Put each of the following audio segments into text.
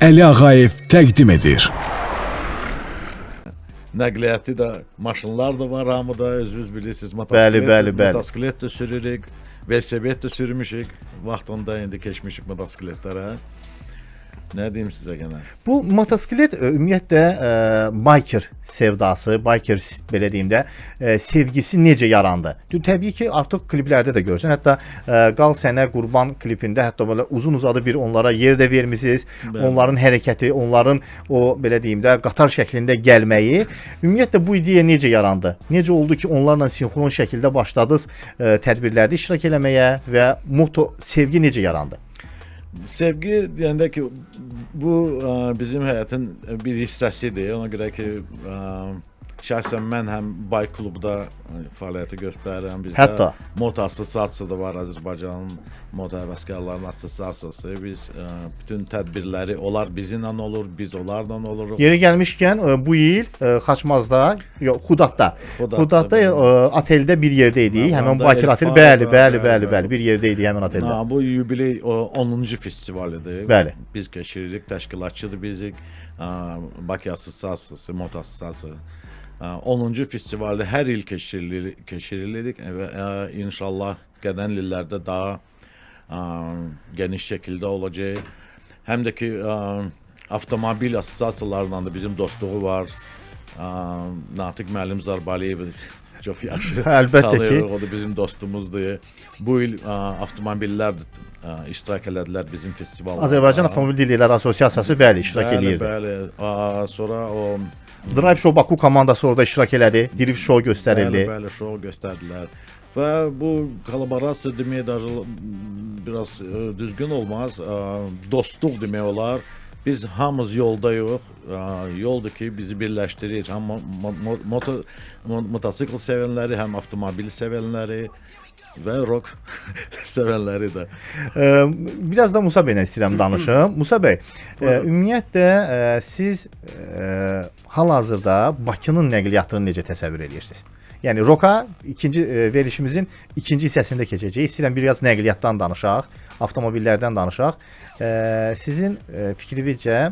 Əli Ağayev təqdim edir. Nəqliyyatı da, maşınlar da var hamıda, özünüz bilirsiniz. Bəli. Motosiklet de sürürük, velosiped de sürmüşük. Vaxtında indi keçmişik motosikletlərə. Nə deyim sizə gənə? Bu motosiklet ümumiyyətlə biker sevdası, biker belə deyim də sevgisi necə yarandı? Təbii ki, artıq kliplərdə də görürsən. Hətta Qal Sənə Qurban klipində hətta belə uzun-uzadı bir onlara yer də vermisiniz. Bəli. Onların hərəkəti, onların o belə deyim də qatar şəklində gəlməyi. Ümumiyyətlə bu ideya necə yarandı? Necə oldu ki, onlarla sinxron şəkildə başladınız tədbirlərdə iştirak eləməyə və moto sevgi necə yarandı? Sevgi deyəndə ki, bu bizim həyatın bir hissəsidir. Ona görə ki, şəxsən mən həm Bay klubda fəaliyyəti göstərirəm. Bizdə Hətta moto assosiasiyası da var, Azərbaycanın moto həvəskarlarının assosiasiyası. Biz bütün tədbirləri onlar bizimlə olur, biz onlarla oluruq. yeri gəlmişkən bu il Xaçmazda, yox, Xudatda oteldə bir yerdə idik. Həmin Bakır otel. Bəli, bir yerdə idik həmin oteldə. Bu yubiley 10-cu festivalidir. Bəli. Biz keçiririk, təşkilatçıdır bizik. Bakı assosiasiyası, moto assosiasiyası. 10-cu festivaldə hər il keçiririk və inşallah gələn illərdə daha geniş şəkildə olacaq. Həm də ki, avtomobil assosiasiyalarla da bizim dostluğu var. Natiq müəllim Zarbaliyev çox yaxşı Əlbəttə ki. O da bizim dostumuzdur. Bu il avtomobillər iştirak elədilər bizim festivalda. Azərbaycan Avtomobil Dilləri Assosiasiyası bəli iştirak eləyirdi. Bəli. Sonra o Drive Show Baku komandası orada iştirak elədi. Drift show göstərildi. Bəli, show göstərdilər. Və bu kollaborasiya demək də biraz düzgün olmaz. Dostluq demək olar. Biz hamımız yoldayıq. Yoldur ki, bizi birləşdirir. Həm motosikl sevənləri, həm avtomobil sevənləri və rock sevənləri də. Biraz da Musa bəylə istəyirəm danışım. Musa bəy, ümumiyyətlə siz hal-hazırda Bakının nəqliyyatını necə təsəvvür edirsiniz? Yəni Roka ikinci verilişimizin ikinci hissəsində keçəcək. İstəyirəm biraz nəqliyyatdan danışaq, avtomobillərdən danışaq. Sizin fikrinizcə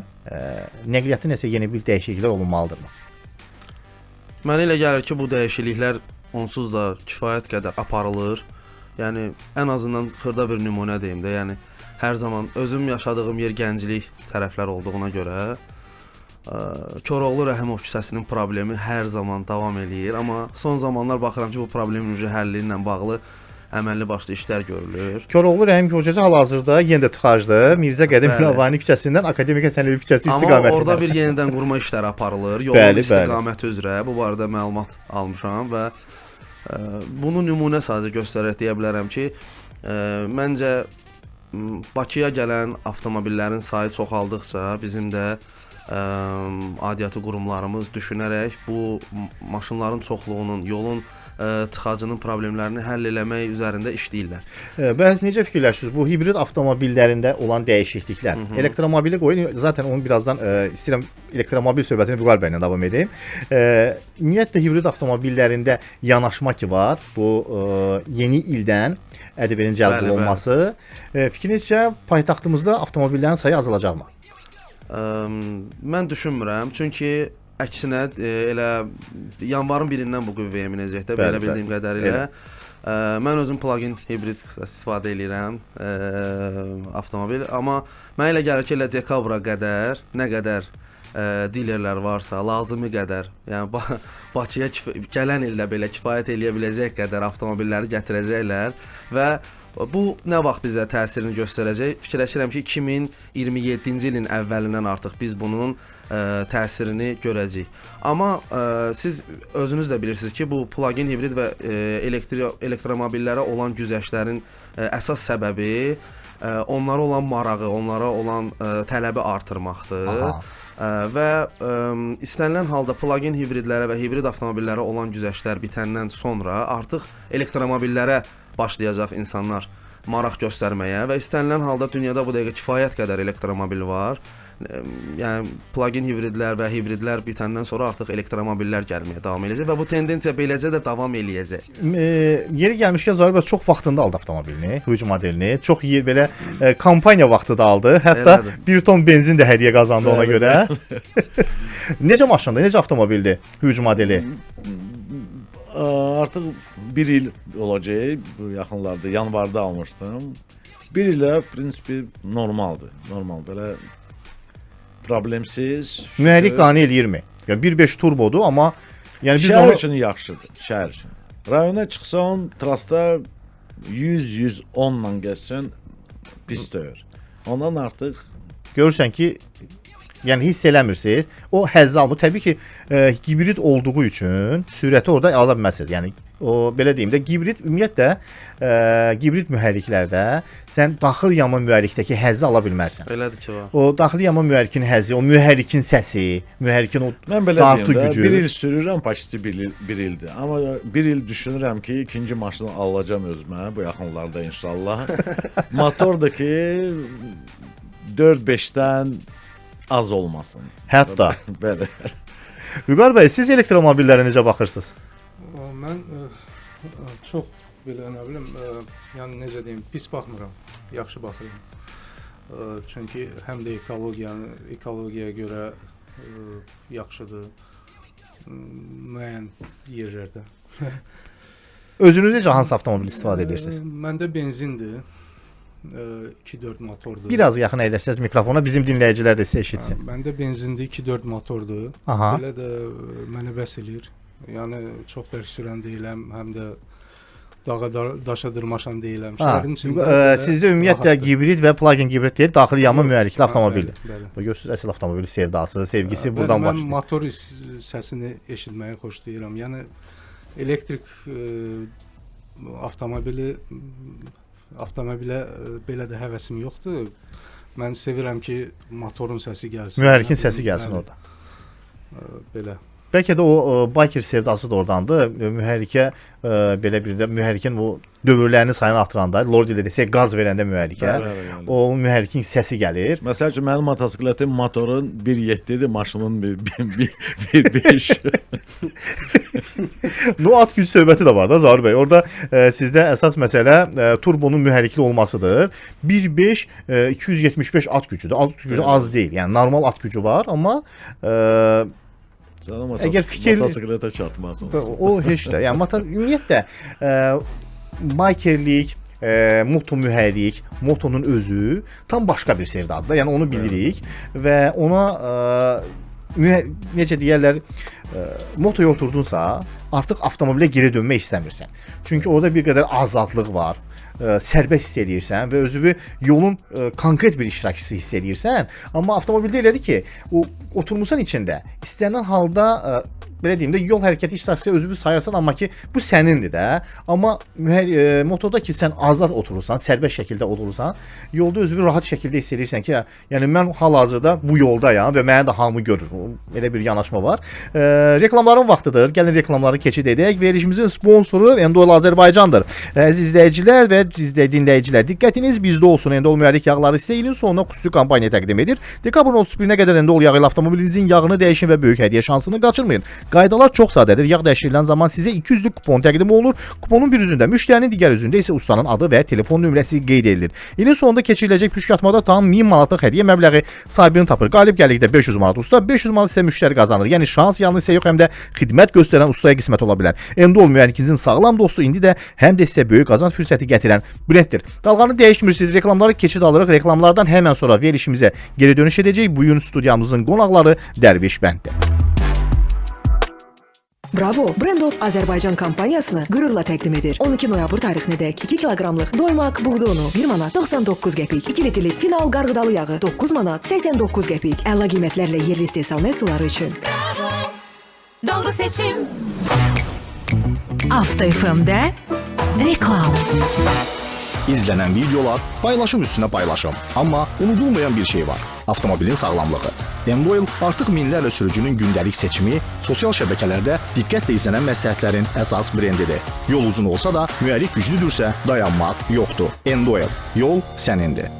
nəqliyyatda nəsə yeni bir dəyişikliklər olunmalıdırmı? Mənə elə gəlir ki, bu dəyişikliklər onsuz da kifayət qədər aparılır. Yəni ən azından xırda bir nümunə deyim də, yəni hər zaman özüm yaşadığım yer Gənclik tərəflər olduğuna görə Koroğlu Rəhimov küçəsinin problemi hər zaman davam eləyir, amma son zamanlar baxıram ki, bu problemin həlli ilə bağlı əməlli başlı işlər görülür. Koroğlu Rəhimov küçəsi hal-hazırda yenə də tıxacdır. Mirzə Qədim Ünvani küçəsindən Akademik Həsən Əliyev küçəsi istiqamətində. Amma orada bir yenidən qurma işləri aparılır. Yolun istiqaməti üzrə bu barədə məlumat almışam və bunu nümunə sadəcə göstərərək deyə bilərəm ki, məncə Bakıya gələn avtomobillərin sayı çoxaldıqca bizim də aidiyyatı qurumlarımız düşünərək bu maşınların çoxluğunun, yolun tıxacının problemlərini həll eləmək üzərində işləyirlər. Bəs necə fikirləşirsiniz bu hibrid avtomobillərində olan dəyişikliklər? Elektromobili qoyun, zaten onu birazdan istəyirəm elektromobil söhbətini Vüqar bəylə davam edeyim. Ümumiyyətlə hibrid avtomobillərində yanaşma ki var, bu yeni ildən ƏDV-nin cəlb olunması. Fikrinizcə paytaxtımızda avtomobillərin sayı azalacaqmı? Mən düşünmürəm, çünki əksinə elə yanvarın 1-dən bu qüvvəyə minəcək də, belə bildiyim qədərilə. Mən özüm plug-in hibrid istifadə edirəm avtomobil, amma mənə elə gəlir ki, elə dekabra qədər nə qədər dilerlər varsa, lazımi qədər, yəni Bakıya gələn ildə belə kifayət eləyə biləcək qədər avtomobilləri gətirəcəklər və bu nə vaxt bizə təsirini göstərəcək? Fikirləşirəm ki, 2027-ci ilin əvvəlindən artıq biz bunun təsirini görəcəyik. Amma siz özünüz də bilirsiniz ki, bu plug-in hibrid və elektromobillərə olan güzəştlərin əsas səbəbi onlara olan marağı, onlara olan tələbi artırmaqdır. Və istənilən halda plug-in hibridlərə və hibrid avtomobillərə olan güzəştlər bitəndən sonra artıq elektromobillərə başlayacaq insanlar maraq göstərməyə və istənilən halda dünyada bu dəqiqə kifayət qədər elektromobil var yəni plug-in hibridlər və hibridlər bitəndən sonra artıq elektromobillər gəlməyə davam edəcək və bu tendensiya beləcə də davam eləyəcək. Yeri gəlmişkən Zahir bəy çox vaxtında aldı avtomobilini, hücum modelini. Çox belə kampaniya vaxtı da aldı. Hətta 1 ton benzin də hədiyyə qazandı ona görə. Necə maşındır, necə avtomobildir hücum modeli? Artıq 1 il olacaq. Bu yaxınlarda yanvarda almışdım. 1 ilə prinsipi normaldır. Normal belə problemsiz. Mühərrik qane eləyirmi? Yəni 1.5 turbodur, amma yəni biz şəhər onu üçün yaxşıdır, şəhər üçün. Rayona çıxsan, trasda 100-110 ilə gəzsən pis deyil. Ondan artıq görürsən ki, yəni hiss eləmirsiniz. O həzz almır. Təbii ki, hibrid olduğu üçün sürəti orada ala bilməzsiniz. Yəni o belə deyim də hibrid ümumiyyətlə hibrid mühərriklərdə sən daxil yanma mühərrikdəki həzzi ala bilmərsən. Belədir ki, var. O daxil yanma mühərrikin həzzi, o mühərrikin səsi, mühərrikin o mən belə dartı deyim də, gücü. 1 il sürürəm, paçisi 1 ildir. Amma 1 il düşünürəm ki, ikinci maşını alacağam özümə bu yaxınlarda inşallah. Motordakı 4-5-dən az olmasın. Hətta. Bəli. Vüqar bəy, siz elektromobillərə necə baxırsınız? Mən çox belə nə bilim, yəni necə deyim, pis baxmıram, yaxşı baxıram. Çünki həm də ekologiyaya görə yaxşıdır müəyyən yerlərdə. Özünüz necə hansı avtomobil istifadə edirsiniz? Məndə benzindir. 2.4 motordur. Biraz yaxın əyləşsəz mikrofona, bizim dinləyicilər də sizi eşitsin. Məndə benzindir, 2.4 motordur. Aha. Belə də mənə bəs eləyir. Yəni çox bərk sürən deyiləm, həm də dağa daşa dırmaşan deyiləm. Şəhərin içində sizdə ümumiyyətlə hibrid və plug-in hibrid deyil, daxili yanma mühərrikli avtomobildir. Bəli. Bu görürsüz əsl avtomobil sevdası, sevgisi buradan Mən başlayır. motor səsini eşitməyi xoşlayıram. Yəni elektrik avtomobilə belə də həvəsim yoxdur. Mən sevirəm ki, motorun səsi gəlsin. Mühərrikin səsi gəlsin orada. Belə. Bəlkə də o biker sevdası da oradandır. Mühərrikə belə bir də mühərrikin o dövrlərini sayını artıranda, Lord ilə desək qaz verəndə mühərrikə, o mühərrikin səsi gəlir. Məsəl üçün mənim motosikletin motorun 1.7-dir, maşının 1.5. No at gücü söhbəti də var da Zahir bəy. Orada sizdə əsas məsələ turbonun mühərrikli olmasıdır. 1.5 275 at gücüdür. At gücü az deyil. Yəni normal at gücü var, amma əgər motosiklete çatmazsınız. O heç də. Yəni ümumiyyətlə bikerlik, moto mühərrik, motonun özü tam başqa bir sevdadır. Yəni onu bilirik və ona necə deyirlər, motoya oturdunsa, artıq avtomobilə geri dönmək istəmirsən. Çünki orada bir qədər azadlıq var. Sərbəst hiss edirsən və özünü yolun konkret bir iştirakçısı hiss edirsən. Amma avtomobildə elədir ki, o oturmusan içində, istənilən halda belə deyim də yol hərəkəti iştirakçısı özünü sayırsan, amma ki bu sənindir də. Amma motorda ki sən azad oturursan, sərbəst şəkildə oturursan, yolda özünü rahat şəkildə hiss edirsən ki, yəni mən hal-hazırda bu yoldayam və məni də hamı görür. Elə bir yanaşma var. Reklamların vaxtıdır. Gəlin reklamları keçid edək. Verilişimizin sponsoru Endol Azərbaycandır. Əziz izləyicilər və dinləyicilər, diqqətiniz bizdə olsun. Endol mühərrik yağları sizə ilin sonuna xüsusi kampaniya təqdim edir. Dekabrın 31-nə qədər Endol yağı ilə avtomobilinizin yağını dəyişin və böyük hədiyyə şansını qaçırmayın. Qaydalar çox sadədir. Yağ dəyişdirilən zaman sizə 200-lük kupon təqdim olunur. Kuponun bir üzündə müştərinin, digər üzündə isə ustanın adı və telefon nömrəsi qeyd edilir. İlin sonunda keçiriləcək püşkatmada tam 1000 manatlıq hədiyyə məbləği sahibini tapır. Qalib gəldikdə 500 manat usta, 500 manat isə müştəri qazanır. Yəni şans yalnız sizə yox, həm də xidmət göstərən ustaya qismət ola bilər. Endol mühərrikinizin sağlam dostu indi də həm də sizə böyük qazanc fürsəti gətirən brenddir. Dalğanı dəyişmirsiniz. Reklamları keçid alırıq. Reklamlardan həmən sonra verilişimizə geri dönüş edəcək. Bu gün studiyamızın qonaqları Dərviş bənddir. Bravo! Brendov Azərbaycan kampaniyasını qürurla təqdim edir. 12 noyabr tarixinədək 2 kiloqramlıq doymaq buğda unu 1 manat 99 qəpik, 2 litrlik final qarğıdalı yağı 9 manat 89 qəpik. Əla qiymətlərlə yerli istehsal məhsulları üçün. Bravo! Doğru seçim. Avto FM'də reklam. İzlənən videolar paylaşım üstünə paylaşım. Amma unudulmayan bir şey var. Avtomobilin sağlamlığı. Endoil artıq minlərlə sürücünün gündəlik seçimi, sosial şəbəkələrdə diqqətlə izlənən məsləhətlərin əsas brendidir. Yol uzun olsa da, mühərrik güclüdürsə dayanmaq yoxdur. Endoil. Yol sənindir.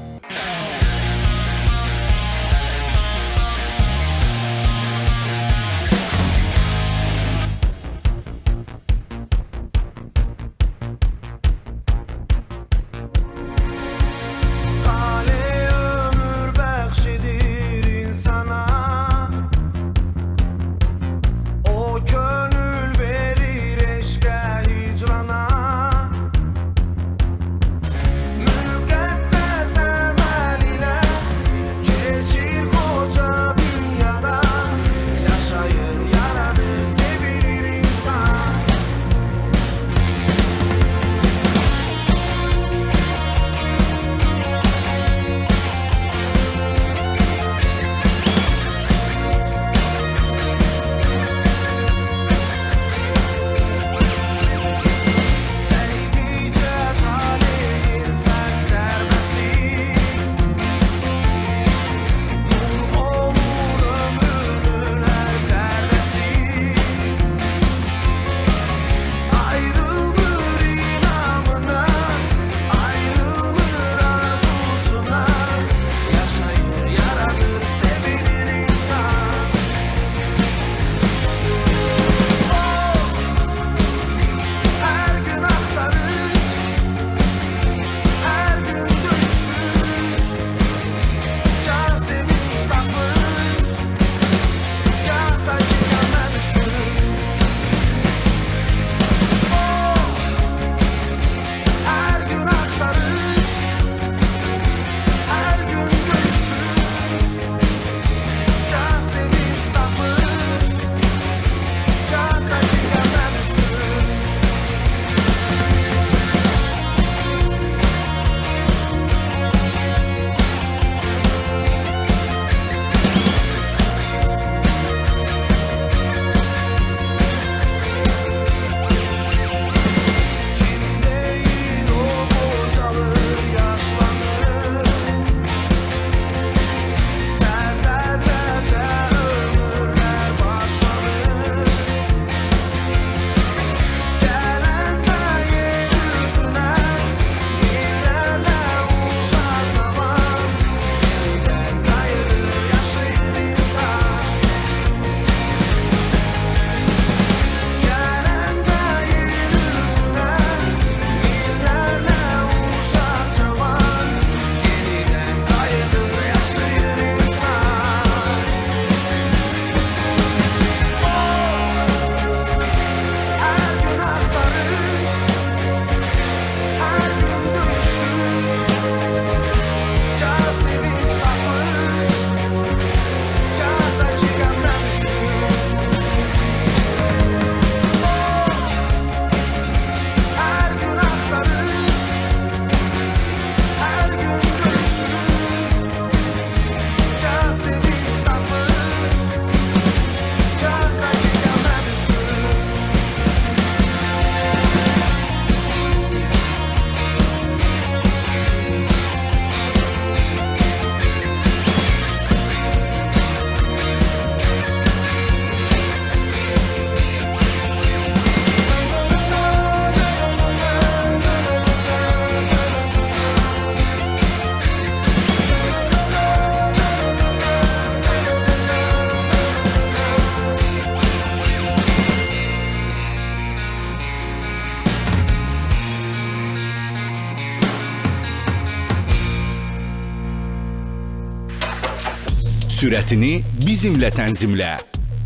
Sürətini bizimlə tənzimlə.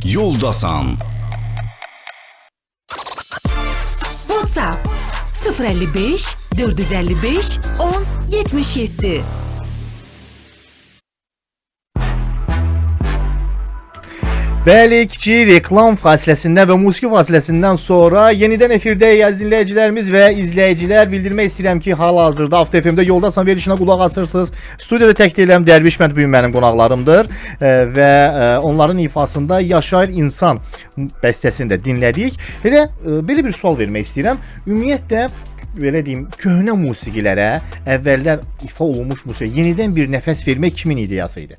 Yoldasan. WhatsApp 055 455 10 77. Bəli, kiçik reklam fasiləsindən və musiqi fasiləsindən sonra yenidən efirdəyik əziz dinləyicilərimiz və izləyicilər. Bildirmək istəyirəm ki, hal-hazırda Avto FM-də Yoldasan verilişinə qulaq asırsınız. Studiyada tək deyiləm, Dərviş Mənd bu gün mənim qonaqlarımdır və onların ifasında Yaşayır İnsan bəstəsini də dinlədik. Belə bir sual vermək istəyirəm. Ümumiyyətlə belə deyim, köhnə musiqilərə, əvvəllər ifa olunmuş musiqiyə yenidən bir nəfəs vermək kimin ideyası idi?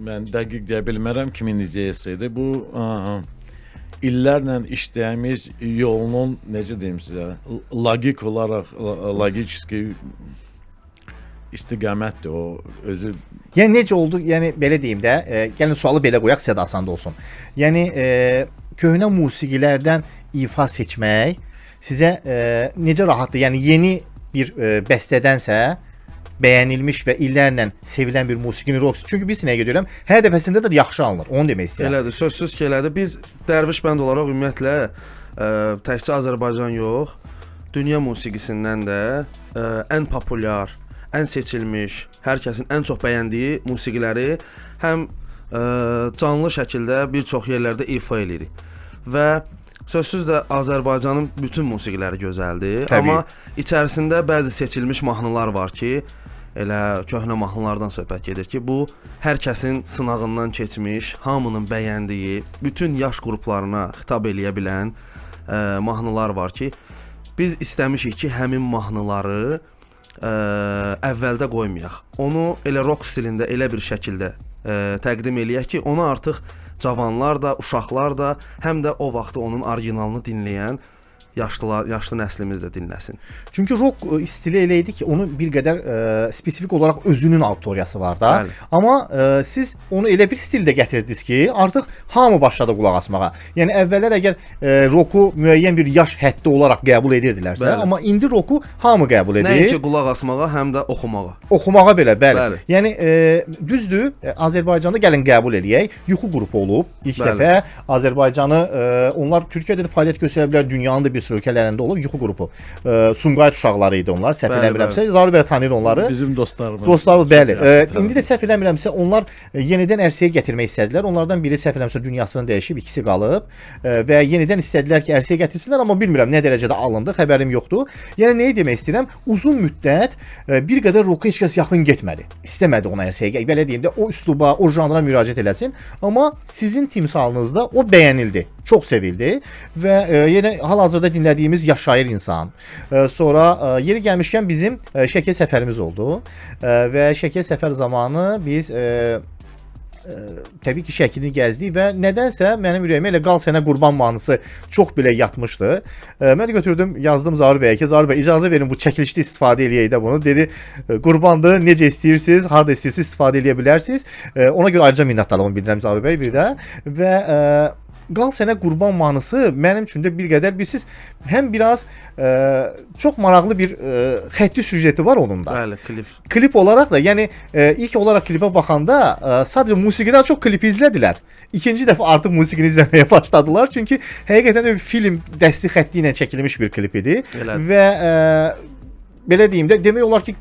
Mən dəqiq deyə bilmərəm kimin ideyasıydı. Bu illərlə işlədiyimiz yolunun, necə deyim sizə, logik olaraq, logiki istiqamətdir o özü. Yəni necə oldu? Yəni belə deyim də, gəlin sualı belə qoyaq, sizə də asan da olsun. Yəni köhnə musiqilərdən ifa seçmək sizə necə rahatdır? Yəni yeni bir bəstədənsə bəyənilmiş və illərlə sevilən bir musiqini rock. Çünki biz nəyə gedirəm? Hər dəfəsində də yaxşı alınır. Onu demək istəyirəm. Elədir, sözsüz ki, elədir. Biz Dərviş bənd olaraq ümumiyyətlə təkcə Azərbaycan yox, dünya musiqisindən də ən populyar, ən seçilmiş, hər kəsin ən çox bəyəndiyi musiqiləri həm canlı şəkildə bir çox yerlərdə ifa edirik. Və sözsüz də Azərbaycanın bütün musiqiləri gözəldir. Təbii. Amma içərisində bəzi seçilmiş mahnılar var ki, elə köhnə mahnılardan söhbət gedir ki, bu hər kəsin sınağından keçmiş, hamının bəyəndiyi, bütün yaş qruplarına xitab eləyə bilən mahnılar var ki, biz istəmişik ki, həmin mahnıları əvvəldə qoymayaq. Onu elə rock stilində, elə bir şəkildə təqdim eləyək ki, onu artıq cavanlar da, uşaqlar da, həm də o vaxtı onun orijinalını dinləyən yaşlı nəslimiz də dinləsin. Çünki rock stili elə idi ki, onun bir qədər spesifik olaraq özünün auditoriyası var da. Bəli. Amma siz onu elə bir stildə gətirdiniz ki, artıq hamı başladı qulaq asmağa. Yəni əvvəllər əgər rocku müəyyən bir yaş həddi olaraq qəbul edirdilərsə, Bəli. amma indi rocku hamı qəbul edir. Nəinki qulaq asmağa, həm də oxumağa. Oxumağa belə, bəli. Bəli. Yəni düzdür, Azərbaycanda gəlin qəbul eləyək, yuxu qrupu olub. İlk Bəli. dəfə Azərbaycanı onlar Türkiyədə də fəaliyyət göstərə bilər, dünyanın da bir sıra ölkələrində olub yuxu qrupu. Sumqayıt uşaqları idi onlar, səhv eləmirəmsə. Zaur bəy tanıyır onları. Bizim dostlarımız. Dostlarımız, bəli. İndi də səhv eləmirəmsə onlar yenidən ərsəyə gətirmək istədilər. Onlardan biri səhv eləmirəmsə dünyasını dəyişib, ikisi qalıb və yenidən istədilər ki, ərsəyə gətirsinlər, amma bilmirəm nə dərəcədə alındı, xəbərim yoxdur. Yəni nəyi demək istəyirəm? Uzun müddət bir qədər roka heç kəs yaxın getmədi. İstəmədi ona ərsəyə. Belə deyim də o üsluba, o janra müraciət eləsin, amma sizin timsalınızda o bəyənildi, çox sevildi və yenə hal-hazırda dinlədiyimiz Yaşayır İnsan. Sonra yeri gəlmişkən bizim Şəki səfərimiz oldu və Şəki səfər zamanı biz təbii ki Şəkini gəzdik və nədənsə mənim ürəyimə elə qal sənə qurban mahnısı çox belə yatmışdı. Mən götürdüm, yazdım Zaur bəyə ki, Zaur bəy icazə verin bu çəkilişdə istifadə eləyək də bunu. Dedi, qurbandır, necə istəyirsiniz, harda istəyirsiniz istifadə eləyə bilərsiniz. Ona görə ayrıca minnətdarlığımı bildirirəm Zaur bəy bir də və Qal sənə qurban mahnısı mənim üçün də bir qədər bilsiz, həm biraz çox maraqlı bir xətti süjeti var onun da. Bəli, klip. Klip olaraq da, yəni ilk olaraq klipə baxanda sadəcə musiqidən çox klipi izlədilər. İkinci dəfə artıq musiqini izləməyə başladılar. Çünki həqiqətən də bir film dəsti xətti ilə çəkilmiş bir klip idi. Elədir. Və belə deyim də, demək olar ki,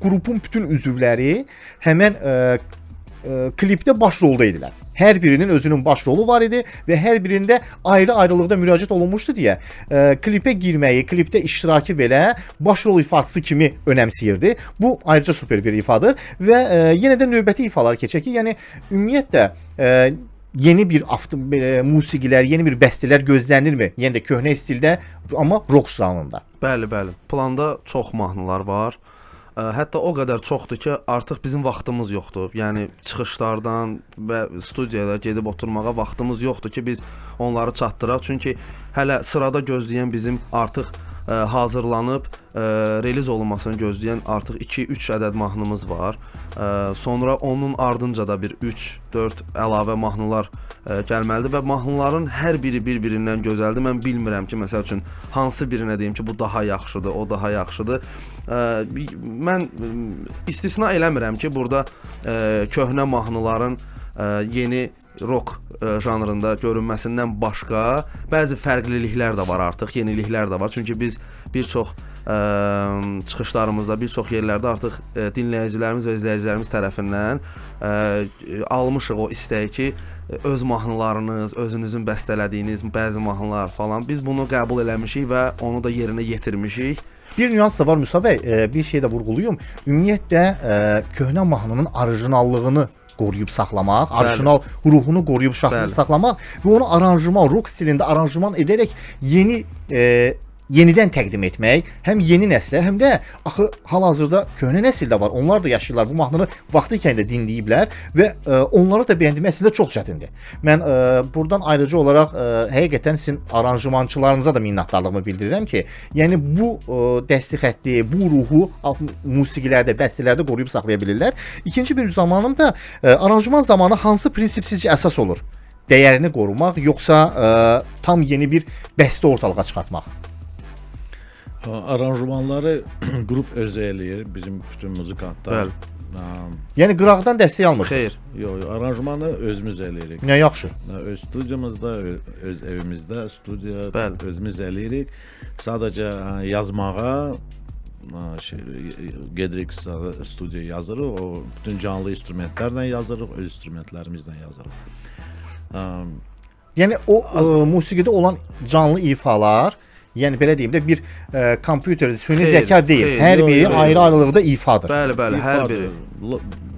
qrupun bütün üzvləri həmən klipdə baş rolda idilər. Hər birinin özünün baş rolu var idi və hər birində ayrı-ayrılıqda müraciət olunmuşdu deyə klipə girməyi, klipdə iştirakı belə baş rol ifaçısı kimi önəmsəyirdi. Bu ayrıca super bir ifadır və yenə də növbəti ifalar keçək ki, yəni ümumiyyətlə yeni bir musiqilər, yeni bir bəstələr gözlənirmi? Yəni də köhnə stildə, amma rock janrında. Bəli, bəli. Planda çox mahnılar var. Hətta o qədər çoxdur ki, artıq bizim vaxtımız yoxdur. Yəni çıxışlardan və studiyada gedib oturmağa vaxtımız yoxdur ki, biz onları çatdıraq. Çünki hələ sırada gözləyən bizim artıq hazırlanıb reliz olunmasını gözləyən artıq 2-3 ədəd mahnımız var. Sonra onun ardınca da bir 3-4 əlavə mahnılar gəlməlidir və mahnıların hər biri bir-birindən gözəldir. Mən bilmirəm ki, məsəl üçün hansı birinə deyim ki, bu daha yaxşıdır, o daha yaxşıdır. Mən istisna eləmirəm ki, burada köhnə mahnıların yeni rock janrında görünməsindən başqa bəzi fərqliliklər də var artıq, yeniliklər də var. Çünki biz bir çox çıxışlarımızda, bir çox yerlərdə artıq dinləyicilərimiz və izləyicilərimiz tərəfindən almışıq o istəyi ki, öz mahnılarınız, özünüzün bəstələdiyiniz bəzi mahnılar falan, biz bunu qəbul eləmişik və onu da yerinə yetirmişik. Bir nüans da var Musa bəy, bir şey də vurğuluyum. Ümumiyyətlə köhnə mahnının orijinallığını qoruyub saxlamaq, orijinal ruhunu qoruyub saxlamaq və onu aranjman, rock stilində aranjman edərək yenidən təqdim etmək, həm yeni nəslə, həm də axı hal-hazırda köhnə nəsil də var. Onlar da yaşayırlar. Bu mahnını vaxtı ikən də dinləyiblər və onlara da bəyəndirmək əslində çox çətindir. Mən buradan ayrıcı olaraq həqiqətən sizin aranjmançılarınıza da minnətdarlığımı bildirirəm ki, yəni bu dəsti xətti, bu ruhu musiqilərdə, bəstələrdə qoruyub saxlaya bilirlər. İkinci bir zamanım da aranjman zamanı hansı prinsip sizcə əsas olur? Dəyərini qorumaq, yoxsa tam yeni bir bəstə ortalığa çıxartmaq? Aranjmanları qrup özü eləyir, bizim bütün muzikantlar. Yəni qıraqdan dəstək almırsınız? Yox, aranjmanı özümüz eləyirik. Nə yaxşı. Öz studiyamızda, öz evimizdə studiya özümüz eləyirik. Sadəcə yazmağa gedirik studiya yazırıq, o bütün canlı instrumentlərlə yazırıq, öz instrumentlərimizlə yazırıq. Yəni o musiqidə olan canlı ifalar, yəni belə deyim də bir kompüter, süni zəka deyil. Hər biri ayrı-ayrılıqda ifadır. Bəli, hər biri.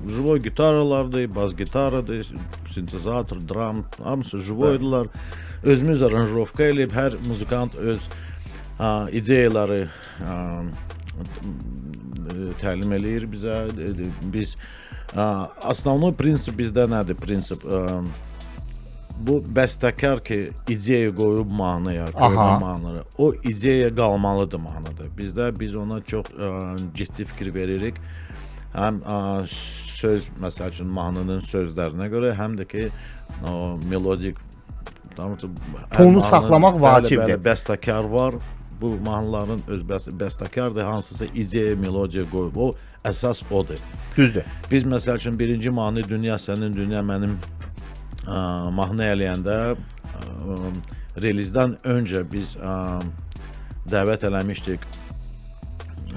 Живой gitaralardır, bas gitaradır, sintezator, dram, hamısı живойдurlar. Özümüz aranjировка eləyib, hər muzikant öz ideyaları təlim eləyir bizə. Biz основной prinsip bizdə nədir? Prinsip bu bəstəkar ki, ideya qoyub mahnıya, mahnıya, o ideya qalmalıdır mahnıda. Biz ona çox ciddi fikir veririk. Həm söz, məsəl üçün mahnının sözlərinə görə, həm də ki, melodik tonu saxlamaq vacibdir. Bəstəkar var. Bu mahnıların öz bəstəkardır, hansısa ideya, melodiya qoyub. O əsas odur. Düzdür. Biz məsəl üçün birinci mahnı Dünya sənin, dünya mənim mahnı eləyəndə relizdən öncə biz dəvət eləmişdik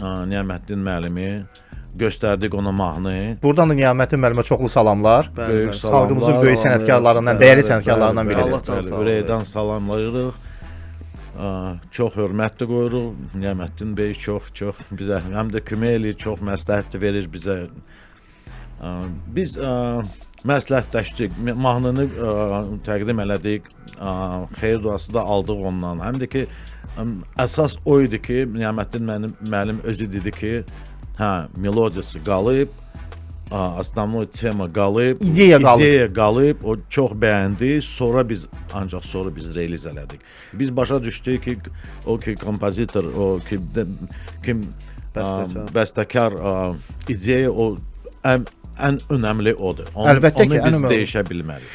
Niyaməddin müəllimi, göstərdik ona mahnı. Buradan da Niyaməddin müəllimə çoxlu salamlar. Böyük salamlar. Xalqımızın böyük sənətkarlarından, dəyərli sənətkarlarından biridir. Ürəkdən salamlayırıq. Çox hörmətli qoyuruq. Niyaməddin bəy çox bizə həm də kömək eləyir, çox məsləhət verir bizə. Biz məsləhətləşdik, mahnını təqdim elədik, xeyir duası da aldıq ondan. Həm də ki, əsas o idi ki, Niyaməddin müəllim özü dedi ki, melodiyası qalıb, основной tema qalıb, ideya qalıb, o çox bəyəndi, ancaq sonra biz reliz elədik. Biz başa düşdük ki, o ki, kompozitor, o ki, bəstəkar ideya, o ən önəmli odur. Əlbəttə ki, onu biz dəyişə bilmərik.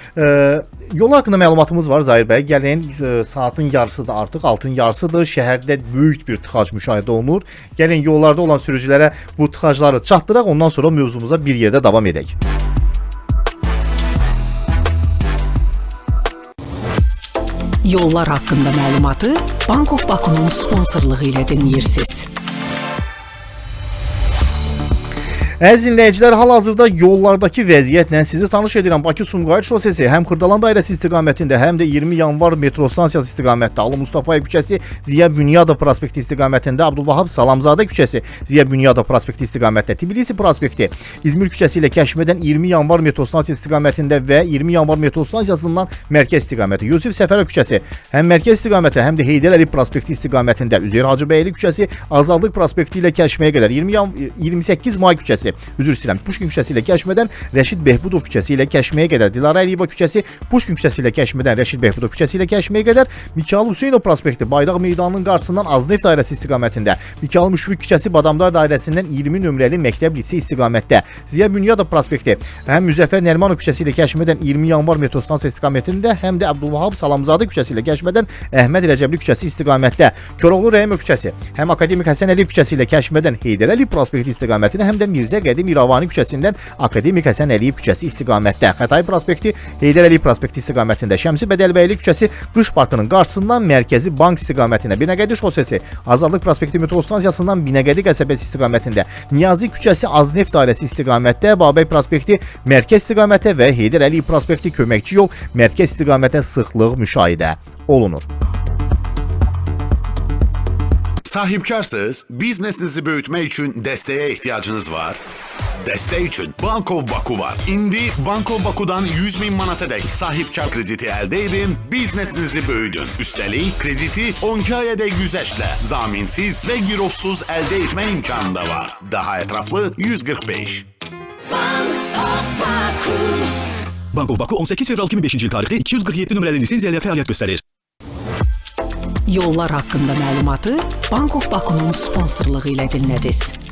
Yol haqqında məlumatımız var Zahir bəy. Gəlin saatın yarısıdır artıq, altın yarısıdır. Şəhərdə böyük bir tıxac müşahidə olunur. Gəlin yollarda olan sürücülərə bu tıxacları çatdıraq, ondan sonra mövzumuza bir yerdə davam edək. Yollar haqqında məlumatı Bank of Baku'nun sponsorluğu ilə dinləyirsiniz. Əziz dinləyicilər, hal-hazırda yollardakı vəziyyətlə sizi tanış edirəm. Bakı-Sumqayıt şosesi həm Xırdalan dairəsi istiqamətində, həm də 20 yanvar metro stansiyası istiqamətində, Ali Mustafayev küçəsi, Ziya Bünyadov prospekti istiqamətində, Abdülvahab Salamzadə küçəsi, Ziya Bünyadov prospekti istiqamətində, Tbilisi prospekti, İzmir küçəsi ilə Kəşmədən 20 yanvar metro stansiyası istiqamətində və 20 yanvar metro stansiyasından mərkəz istiqaməti, Yusif Səfərov küçəsi, həm mərkəz istiqaməti, həm də Heydər Əliyev prospekti istiqamətində, Üzeyir Hacıbəyli küçəsi, Azadlıq prospekti ilə Kəşməyə qədər, 28 may küçəsi, üzr istəyirəm, Puşkin küçəsi ilə Kəşmədən Rəşid Behbudov küçəsi ilə Kəşməyə qədər, Dilara Əliyeva küçəsi, Puşkin küçəsi ilə Kəşmədən Rəşid Behbudov küçəsi ilə Kəşməyə qədər, Mikayıl Hüseynov prospekti Bayraq meydanının qarşısından Azneft dairəsi istiqamətində, Mikayıl Müşfiq küçəsi Badamdar dairəsindən 20 nömrəli məktəb litsi istiqamətdə, Ziya Bünyadov prospekti həm Müzəffər Nərimanov küçəsi ilə Kəşmədən 20 yanvar metro stansiya istiqamətində, həm də Abdulvahab Salamzadə küçəsi ilə Kəşmədən Əhməd Rəcəbli küçəsi istiqamətdə, Koroğlu Rəhimov küçəsi həm Akademik Həsən Əliyev küçəsi ilə Kəşmədən Heydər Əliyev prospekti istiqamətində, həm də Mirzə Qədim İravani küçəsindən Akademik Həsən Əliyev küçəsi istiqamətdə, Xətai prospekti Heydər Əliyev prospekti istiqamətində, Şəmsi Bədəlbəyli küçəsi Qış parkının qarşısından Mərkəzi Bank istiqamətində, Binəqədi şosesi Azadlıq prospekti metro stansiyasından Binəqədi qəsəbəsi istiqamətində, Niyazi küçəsi Azneft dairəsi istiqamətdə, Babək prospekti Mərkəz istiqamətdə və Heydər Əliyev prospekti Köməkçi yol Mərkəz istiqamətə sıxlıq müşahidə olunur. Sahibkarsınız, biznesinizi böyütmək üçün dəstəyə ehtiyacınız var. Dəstək üçün Bankov Baku var. İndi Bankov Baku'dan 100.000 manatadək sahibkar krediti əldə edin, biznesinizi böyüdün. Üstəlik, krediti 12 ayədək güzəştlə, zaminsiz və girovsuz əldə etmə imkanı da var. Daha ətraflı 145. Bankov Baku 18 fevral 2005-ci il tarixli 247 nömrəli lisenziya ilə fəaliyyət göstərir. Yollar haqqında məlumatı Bankov Bakunun sponsorluğu ilə dinlədiniz.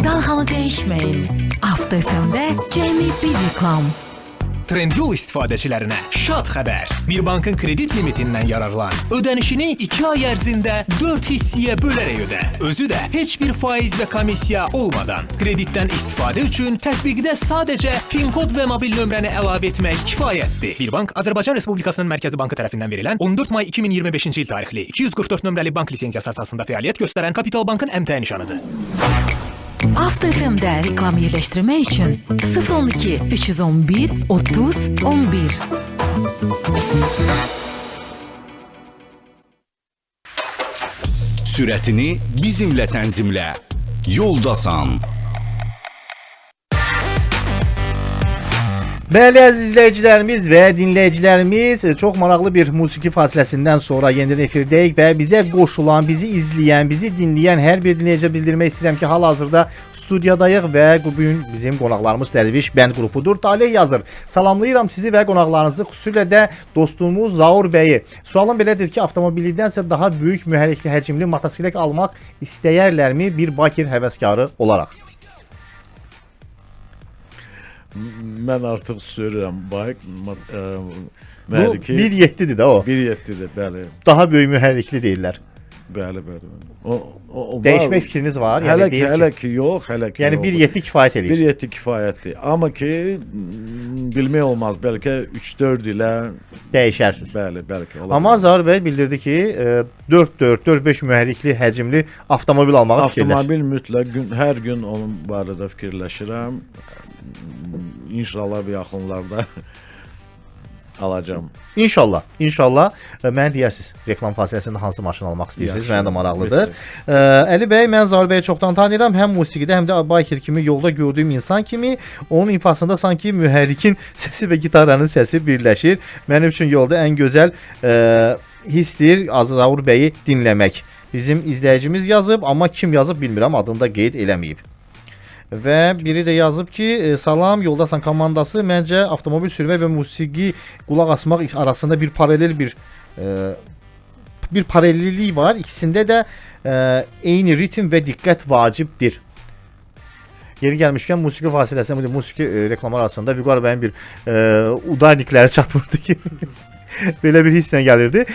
Dalğanı dəyişməyin. Avto FM-də cəmi bir reklam. Trendyol istifadəçilərinə şad xəbər. Bir bankın kredit limitindən yararlan. Ödənişini 2 ay ərzində 4 hissəyə bölərək ödə. Özü də heç bir faiz və komissiya olmadan. Kreditdən istifadə üçün tətbiqdə sadəcə PIN kod və mobil nömrəni əlavə etmək kifayətdir. Bir bank Azərbaycan Respublikasının Mərkəzi Bankı tərəfindən verilən 14 may 2025-ci il tarixli 244 nömrəli bank lisenziyası əsasında fəaliyyət göstərən Kapital Bankın əmtəə nişanıdır. Avto FM-də reklam yerləşdirmək üçün 012 311 30 11. Sürətini bizimlə tənzimlə. Yoldasan. Bəli əziz izləyicilərimiz və dinləyicilərimiz, çox maraqlı bir musiqi fasiləsindən sonra yenidən efirdəyik və bizə qoşulan, bizi izləyən, bizi dinləyən hər bir dinləyiciyə bildirmək istəyirəm ki, hal-hazırda studiyadayıq və bu gün bizim qonaqlarımız Dərviş Bənd qrupudur. Talih yazır. Salamlayıram sizi və qonaqlarınızı, xüsusilə də dostumuz Zaur bəyi. Sualım belədir ki, avtomobildənsə daha böyük mühərrikli həcmli motosiklet almaq istəyərlərmi bir Bakir həvəskarı olaraq? Mən artıq sürürəm bayq. Bu 1.7-dir də o. 1.7-dir, bəli. Daha böyük mühərrikli deyirlər. Bəli. Dəyişmək fikriniz var? Hələ ki yox. Yəni 1.7 kifayət eləyir. 1.7 kifayətdir. Amma ki bilmək olmaz. Bəlkə 3-4 ilə dəyişərsiniz. Bəli, bəlkə olar. Amma Zaur bəy bildirdi ki, 4-5 mühərrikli həcmli avtomobil almağı fikirləşir. Avtomobil mütləq hər gün onun barədə fikirləşirəm. İnşallah bir yaxınlarda alacağım. İnşallah. Mənə deyərsiniz, reklam fasiləsində hansı maşın almaq istəyirsiniz? Mənə də maraqlıdır. Əli bəy, mən Zaur bəyi çoxdan tanıyıram. Həm musiqidə, həm də Bakir kimi yolda gördüyüm insan kimi. Onun ifasında sanki mühərrikin səsi və gitaranın səsi birləşir. Mənim üçün yolda ən gözəl hissdir Zaur bəyi dinləmək. Bizim izləyicimiz yazıb, amma kim yazıb bilmirəm, adını da qeyd eləməyib. Və biri də yazıb ki, salam, Yoldasan komandası məncə avtomobil sürmək və musiqi qulaq asmaq arasında bir paralel bir paralellik var. İkisində də eyni ritm və diqqət vacibdir. Yeri gəlmişkən musiqi fasiləsində, musiqi reklamlar arasında Vüqar bəyin bir udarnikləri çatmırdı ki, belə bir hisslə gəlirdi.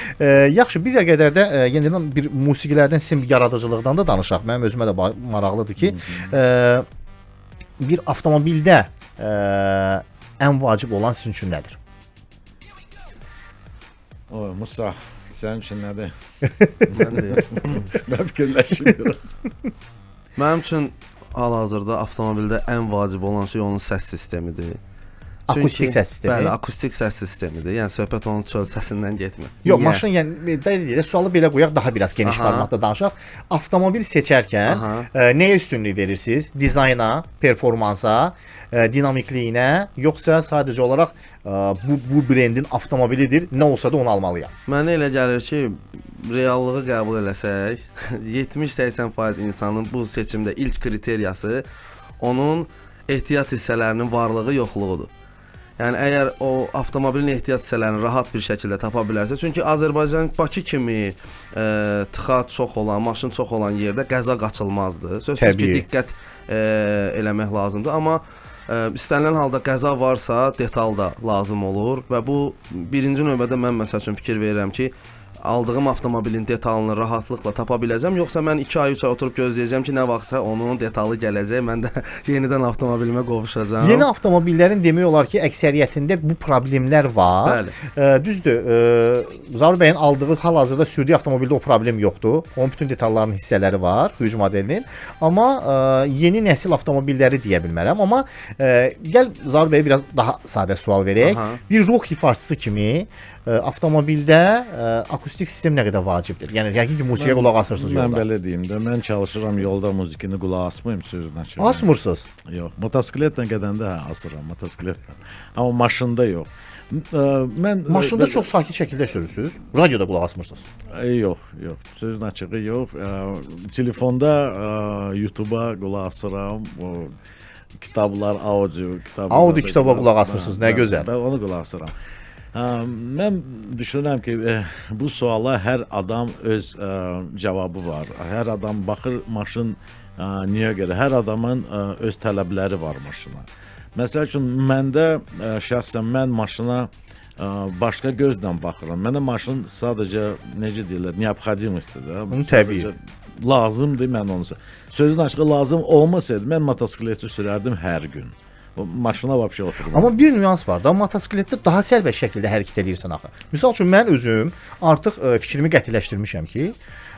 Yaxşı, bir qədər də yenidən bir musiqilərdən, sizin yaradıcılıqdan da danışaq. Mənim özümə də maraqlıdır ki, bir avtomobildə ən vacib olan sizin üçün nədir? Musa, sənin üçün nədir? Mən fikirləşim biraz. Mənim üçün hal-hazırda avtomobildə ən vacib olan şey onun səs sistemidir. Akustik səs sistemi. Bəli, akustik səs sistemidir. Yəni söhbət onun çöl səsindən getmir. Yox, maşın, yəni sualı belə qoyaq, daha biraz geniş formatda danışaq. Avtomobil seçərkən nəyə üstünlük verirsiniz? Dizayna, performansa, dinamikliyinə, yoxsa sadəcə olaraq bu brendin avtomobilidir, nə olsa da onu almalıyam? Mənə elə gəlir ki, reallığı qəbul eləsək, 70-80% insanın bu seçimdə ilk kriteriyası onun ehtiyat hissələrinin varlığı, yoxluğudur. Yəni əgər o avtomobilin ehtiyat hissələrini rahat bir şəkildə tapa bilərsə, çünki Azərbaycan Bakı kimi tıxac çox olan, maşın çox olan yerdə qəza qaçılmazdır. Sözsüz ki, diqqət eləmək lazımdır, amma istənilən halda qəza varsa, detal da lazım olur və bu birinci növbədə mən məsəl üçün fikir verirəm ki, aldığım avtomobilin detalını rahatlıqla tapa biləcəm, yoxsa mən 2 ay 3 ay oturub gözləyəcəm ki, nə vaxtsa onun detalı gələcək, mən də yenidən avtomobilimə qovuşacağam. Yeni avtomobillərin demək olar ki, əksəriyyətində bu problemlər var. Bəli. Düzdür, Zaur bəyin aldığı hal-hazırda sürdüyü avtomobildə o problem yoxdur. Onun bütün detallarının hissələri var, Hüc modelinin. Amma yeni nəsil avtomobilləri deyə bilmərəm. Amma gəl Zaur bəyə biraz daha sadə sual verək. Bir rock ifaçısı kimi avtomobildə akustik sistem nə qədər vacibdir? Yəni yəqin ki, musiqiyə qulaq asırsınız yolda. Mən belə deyim də, mən çalışıram yolda musiqini qulaq asmayım sözünə. Asmırsınız? Yox, motosikletlə gedəndə asıram, motosikletlə. Amma maşında yox. Maşında çox sakit şəkildə sürürsünüz? Radioda qulaq asmırsınız? Yox. Sözün açığı yox. Telefonda YouTube-a qulaq asıram. Kitablar, audio kitaba qulaq asırsınız. Nə gözəl. Mən onu qulaq asıram. Mən düşünürəm ki, bu suala hər adam öz cavabı var. Hər adam baxır maşın niyə görə? Hər adamın öz tələbləri var maşına. Məsəl üçün məndə şəxsən mən maşına başqa gözlə baxıram. Mənə maşın sadəcə necə deyirlər, neobxodimostdur da. Təbii. Lazımdır mən onu. Sözün açığı lazım olmasaydı mən motosikleti sürərdim hər gün. O maşına vəbşə oturmam. Amma bir nüans var da, motosikletdə daha sərbəst şəkildə hərəkət edirsən axı. Məsəl üçün mən özüm artıq fikrimi qətiləşdirmişəm ki,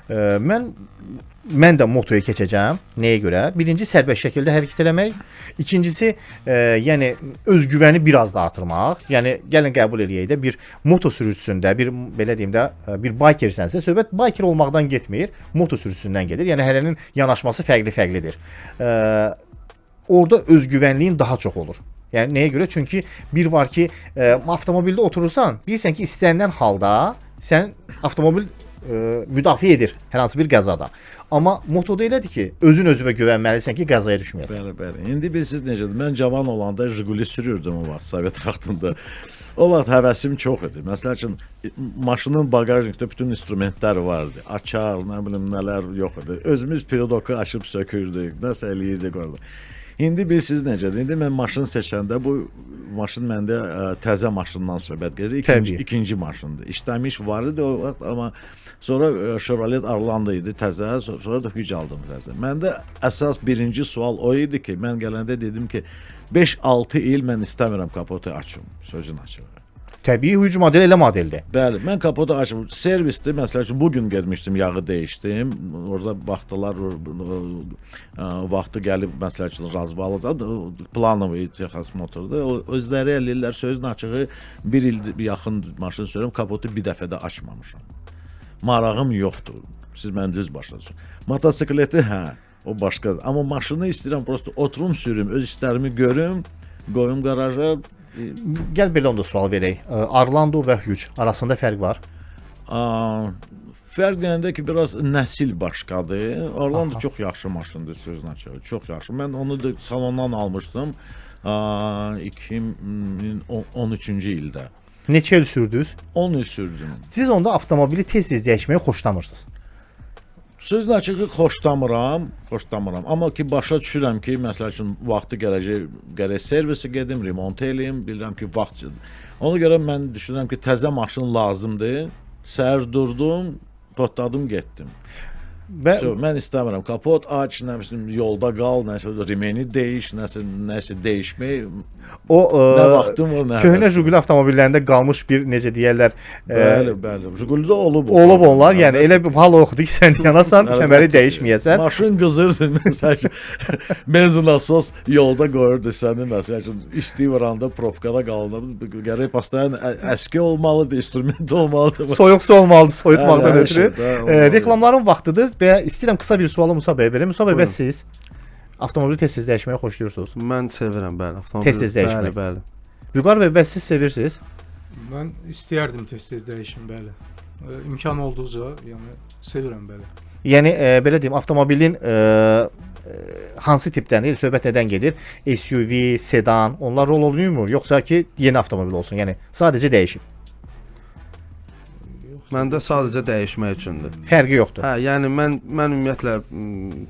mən də motoya keçəcəm. Nəyə görə? Birinci sərbəst şəkildə hərəkət eləmək, ikincisi yəni özgüvəni biraz da artırmaq. Yəni gəlin qəbul eləyək də bir moto sürücüsündə, bir belə deyim də, bir bikersənsə, söhbət biker olmaqdan getmir, moto sürücüsündən gedir. Yəni hərənin yanaşması fərqlidir. Orada özgüvənliyin daha çox olur. Yəni nəyə görə? Çünki bir var ki, avtomobildə oturursan, bilirsən ki, istənilən halda sən avtomobil müdafiə edir hər hansı bir qəzada. Amma motoda elədir ki, özünə güvənməlisən ki, qəzaya düşməyəsən. Bəli. İndi bilirsiniz necədir? Mən cavan olanda Jiguli sürürdüm o vaxt Sovet vaxtında. O vaxt həvəsim çox idi. Məsəl üçün maşının baqajnikdə bütün instrumentlər vardı. Açar, nə bilim nələr yox idi. Özümüz peridoku açıb sökürdük, nəsə eləyirdik orada. İndi bilirsiniz necədir? İndi mən maşın seçəndə bu maşın məndə təzə maşından söhbət gedir. İkinci maşındır. İşləmiş var idi o vaxt, amma sonra Chevrolet Orlando idi təzə, sonra da Hüc aldım təzə. Məndə əsas birinci sual o idi ki, mən gələndə dedim ki, 5-6 il mən istəmirəm kapotu açım, sözün açığı. Təbii Hüc model elə modeldir. Bəli, mən kapotu açım. Servisdir, məsəl üçün bugün getmişdim, yağı dəyişdim. Orada baxdılar, vaxtı gəlib məsəl üçün razvalacaq, planovi Texas motordur. Özləri eləyirlər, sözün açığı bir il yaxın maşın sürürüm, kapotu bir dəfə də açmamışam. Marağım yoxdur. Siz mən düz başlayırsınız. Motosikleti o başqadır. Amma maşını istəyirəm, prosto oturum sürüm, öz işlərimi görüm, qoyum qaraja. Gəl belə onda sual verək. Orlando və Hüc arasında fərq var? Fərq deyəndə ki, biraz nəsil başqadır. Orlando çox yaxşı maşındır, sözün açığı. Çox yaxşı. Mən onu da salondan almışdım 2013-cü ildə. Neçə il sürdünüz? 10 il sürdüm. Siz onda avtomobili tez-tez dəyişməyi xoşlamırsınız? Sözün açığı xoşlamıram. Amma ki, başa düşürəm ki, məsəl üçün vaxtı gərək servisə gedim, remont eləyim, bilirəm ki, vaxt. Ona görə mən düşünürəm ki, təzə maşın lazımdır. Səhər durdum, potladım, getdim. Mən istəmirəm. Kapot aç, yolda qal, nəsə remeni dəyiş, nəsə dəyişmək. Nə vaxtım var, nə köhnə Jiguli avtomobillərində qalmış bir, necə deyərlər, bəli. Jigulidə olub onlar. Yəni elə bir hal oxudu ki, sən yanasan, kəməri dəyişməyəsən. Maşın qızırdı, məsəl üçün benzin nasos yolda qoyurdu səni, məsəl üçün isti varanda propkada qalınır. Gərək pastayan əski olmalıdır, instrument olmalıdır. Soyuq su olmalıdır, soyutmaqdan ötürü. Reklamların vaxtıdır və istəyirəm qısa bir sualı Musa bəyə verim. Musa bəy, bəs siz avtomobili tez-tez dəyişməyi xoşlayırsınız? Mən sevirəm, bəli. Tez-tez dəyişmək. Bəli. Vüqar bəy, bəs siz sevirsiniz? Mən istəyərdim tez-tez dəyişim, bəli. İmkan olduqca, yəni sevirəm, bəli. Yəni belə deyim, avtomobilin hansı tipdən, söhbət nədən gedir? SUV, sedan, onlar rol oynayırmı? Yoxsa ki, yeni avtomobil olsun, yəni sadəcə dəyişib? Məndə sadəcə dəyişmək üçündür. Fərqi yoxdur. Yəni mən ümumiyyətlə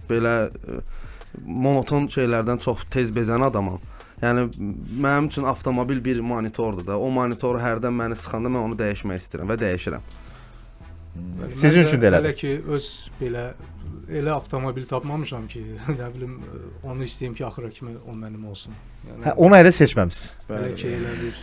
belə monoton şeylərdən çox tez bezən adamam. Yəni mənim üçün avtomobil bir monitordur da. O monitoru hərdən məni sıxanda mən onu dəyişmək istəyirəm və dəyişirəm. Sizin üçün də elədir. Hələ ki öz elə avtomobil tapmamışam ki, nə bilim onu istəyim ki, axıra kimi o mənim olsun. Yəni onu hələ seçməmisiniz. Hələ ki elə bir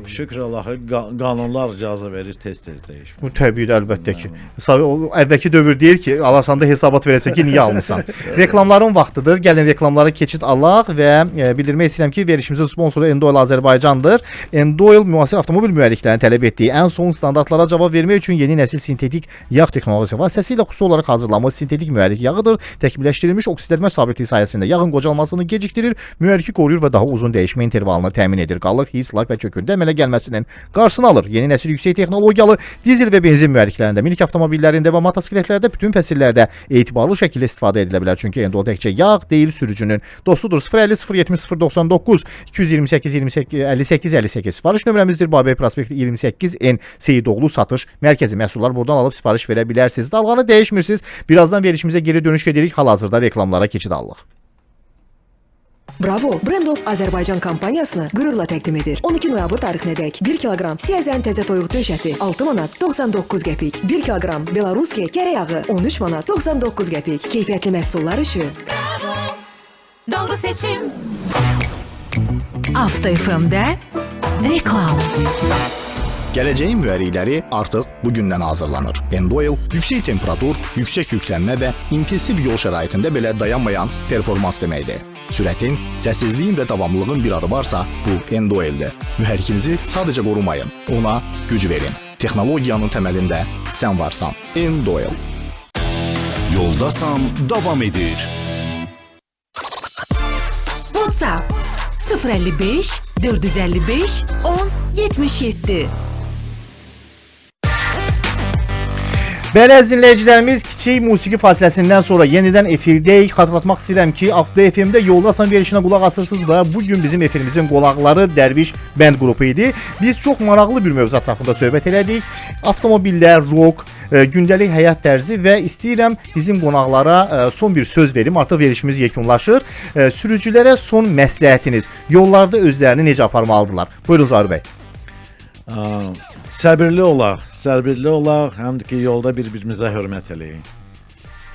şükür Allah'a qanunlar icazə verir tez-tez dəyişmək. Bu təbiidir, əlbəttə ki. Əvvəlki dövr deyir ki, alasanda hesabat verəsən ki, niyə almısan? Reklamların vaxtıdır. Gəlin reklamlara keçid alaq və bildirmək istəyirəm ki, verişimizin sponsoru Endoil Azərbaycandır. Endoil müasir avtomobil mühərriklərinin tələb etdiyi ən son standartlara cavab vermək üçün yeni nəsil sintetik yağ texnologiyası vasitəsilə xüsusi olaraq hazırlanmış sintetik mühərrik yağıdır. Təkmilləşdirilmiş oksidləmə sabitliyi sayəsində yağın qocalmasını gecikdirir, mühərriki qoruyur və daha uzun dəyişmə intervalını təmin edir. Qallıq, his, lak və kökün əmələ gəlməsinin qarşısını alır. Yeni nəsil yüksək texnologiyalı dizel və benzin mühərriklərində, minik avtomobillərində və motosikletlərdə bütün fəsillərdə etibarlı şəkildə istifadə edilə bilər. Çünki Endol təkcə yağ deyil, sürücünün dostudur. 050 070 099 228 58 58 sifariş nömrəmizdir. Babək prospekti 28N Seyidoğlu satış mərkəzi. Məhsullar buradan alıb sifariş verə bilərsiniz. Dalğanı dəyişmirsiniz. Birazdan verişimizə geri dönüş edirik. Hal-hazırda reklamlara keçid alırıq. Bravo, Brand of Azərbaycan kampaniyasını qürurla təqdim edir. 12 noyabr tarixinədək 1 kiloqram siyəzən təzə toyuq döşəti 6 manat 99 qəpik, 1 kiloqram Belaruski kərə yağı 13 manat 99 qəpik. Keyfiyyətli məhsullar üçün Doğru seçim. Avto FM-də reklam. Gələcəyin mühərrikləri artıq bu gündən hazırlanır. Endoil yüksək temperatur, yüksək yüklənmə və intensiv yol şəraitində belə dayanmayan performans deməkdir. Sürətin, səssizliyin və davamlılığın bir adı varsa, bu Endoildir. Mühərrikinizi sadəcə qorumayın, ona güc verin. Texnologiyanın təməlində sən varsan. Endoil. Yoldasan davam edir. WhatsApp 055 455 10 77. Bəli, əziz dinləyicilərimiz, kiçik musiqi fasiləsindən sonra yenidən efirdəyik. Xatırlatmaq istəyirəm ki, Avto FM-də Yoldasan verilişinə qulaq asırsınız və bugün bizim efirimizin qonaqları Dərviş Bənd qrupu idi. Biz çox maraqlı bir mövzu haqqında söhbət elədik. Avtomobillər, rock, gündəlik həyat tərzi və istəyirəm bizim qonaqlara son bir söz verim. Artıq verilişimiz yekunlaşır. Sürücülərə son məsləhətiniz, yollarda özlərini necə aparmalıdırlar? Buyurun Zahir bəy. Səbirli olaq, həm də ki, yolda bir-birimizə hörmət eləyin.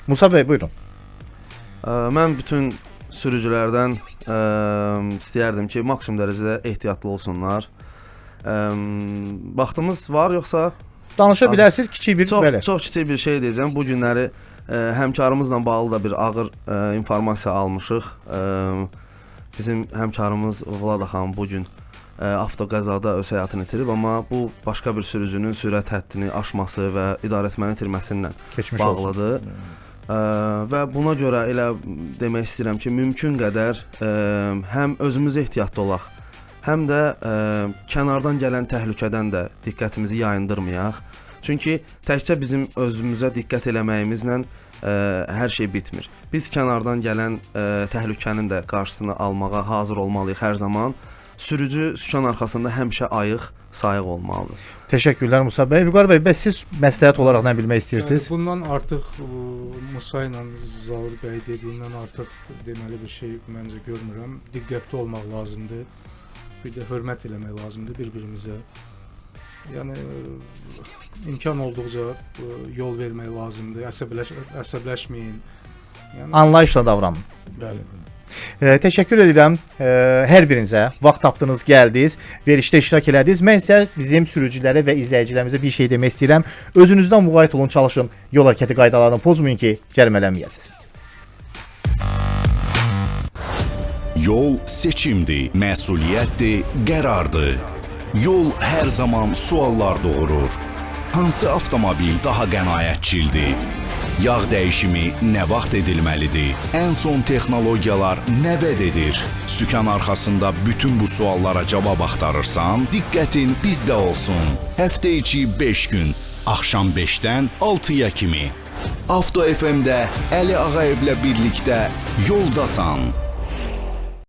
Musa bəy, buyurun. Mən bütün sürücülərdən istəyərdim ki, maksimum dərəcədə ehtiyatlı olsunlar. Vaxtımız var, yoxsa? Danışa bilərsiniz, kiçik bir belə. Çox kiçik bir şey deyəcəm. Bu günləri həmkarımızla bağlı da bir ağır informasiya almışıq. Bizim həmkarımız Vlad xan bu gün avtoqəzada öz həyatını itirib, amma bu başqa bir sürücünün sürət həddini aşması və idarəetməni itirməsindən bağlıdır. Və buna görə elə demək istəyirəm ki, mümkün qədər həm özümüz ehtiyatlı olaq, həm də kənardan gələn təhlükədən də diqqətimizi yayındırmayaq. Çünki təkcə bizim özümüzə diqqət eləməyimizlə hər şey bitmir. Biz kənardan gələn təhlükənin də qarşısını almağa hazır olmalıyıq hər zaman. Sürücü sükan arxasında həmişə ayıq, sayıq olmalıdır. Təşəkkürlər Musa bəy. Vüqar bəy, siz məsləhət olaraq nə bilmək istəyirsiniz? Yəni, bundan artıq Musa ilə Zavur bəy dediyindən artıq deməli bir şey məncə görmürəm. Diqqətli olmaq lazımdır. Bir də hörmət eləmək lazımdır bir-birimizə. Yəni imkan olduqca yol vermək lazımdır. Əsəbləşməyin. Yəni, anlayışla davranın. Bəli. Təşəkkür edirəm hər birinizə. Vaxt tapdınız, gəldiniz, verilişdə iştirak elədiniz. Mən isə bizim sürücülərə və izləyicilərimizə bir şey demək istəyirəm. Özünüzdən müğayət olun, çalışın. Yol hərəkəti qaydalarını pozmayın ki, cərimələnməyəsiniz. Yol seçimdir, məsuliyyətdir, qərardır. Yol hər zaman suallar doğurur. Hansı avtomobil daha qənaətçildir? Yağ dəyişimi nə vaxt edilməlidir? Ən son texnologiyalar nə vəd edir? Sükan arxasında bütün bu suallara cavab axtarırsan, diqqətin bizdə olsun. Həftə içi 5 gün, axşam 5-dən 6-ya kimi. Avto FM-də Əli Ağayevlə birlikdə Yoldasan.